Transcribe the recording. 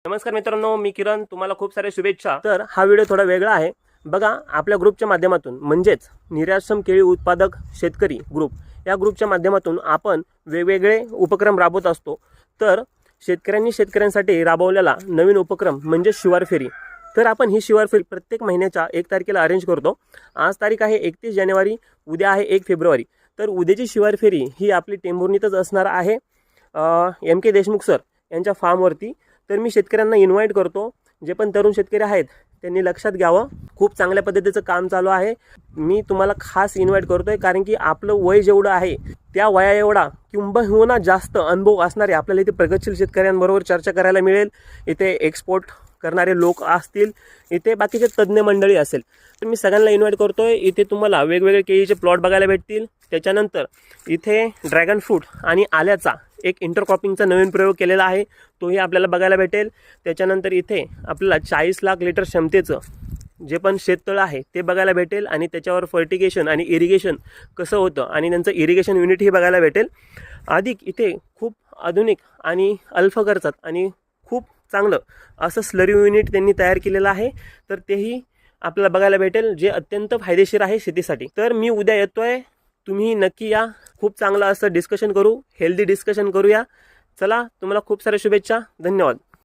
नमस्कार मित्रांनो, मी किरण. तुम्हाला खूप साऱ्या शुभेच्छा. तर हा व्हिडिओ थोडा वेगळा आहे. बघा, आपल्या ग्रुपच्या माध्यमातून म्हणजेच निर्यातक्षम केळी उत्पादक शेतकरी ग्रुप, या ग्रुपच्या माध्यमातून आपण वेगवेगळे उपक्रम राबवत असतो. तर शेतकऱ्यांसाठी राबवलेला नवीन उपक्रम म्हणजे शिवार फेरी. तर आपण ही शिवार फेरी प्रत्येक महिन्याच्या 1 तारखेला अरेंज करतो. आज तारीख आहे 31 जानेवारी, उद्या आहे 1 फेब्रुवारी. तर उद्याची शिवार फेरी ही आपली टेंभुर्णीतच असणार आहे, MK देशमुख सर यांच्या फार्मवरती. तर मी शेतकऱ्यांना इन्व्हाइट करतो. जे पण तरुण शेतकरी आहेत त्यांनी लक्षात घ्यावं. खूप चांगल्या पद्धतीचं काम चालू आहे. मी तुम्हाला खास इन्व्हाइट करतोय, कारण की आपलं वय जेवढं आहे त्या वया एवढा किंबहुना जास्त अनुभव असणारे आपल्याला इथे प्रगतशील शेतकऱ्यांबरोबर चर्चा करायला मिळेल. इथे एक्सपोर्ट करणारे लोक असतील, इथे बाकीचे तज्ज्ञ मंडळी असेल. तर मी सगळ्यांना इन्व्हाइट करतोय. इथे तुम्हाला वेगवेगळे केळीचे प्लॉट बघायला भेटतील. त्याच्यानंतर इथे ड्रॅगन फ्रूट आणि आल्याचा एक इंटरक्रॉपिंगचा नवीन प्रयोग केलेला आहे, तोही आपल्याला बघायला भेटेल. त्याच्यानंतर इथे आपल्याला 40 लाख लिटर क्षमतेचं जे पण शेततळ आहे ते बघायला भेटेल, आणि त्याच्यावर फर्टिगेशन आणि इरिगेशन कसं होतं आणि त्यांचं इरिगेशन युनिटही बघायला भेटेल. अधिक इथे खूप आधुनिक आणि अल्प खर्चात आणि खूप चांगलं असं स्लरी युनिट त्यांनी तयार केलेलं आहे. तर तेही आपल्याला बघायला भेटेल, जे अत्यंत फायदेशीर आहे शेतीसाठी. तर मी उद्या येतोय, तुम्ही नक्की या. खूप चांगलं असं डिस्कशन करू, हेल्दी डिस्कशन करूया. चला, तुम्हाला खूप साऱ्या शुभेच्छा. धन्यवाद.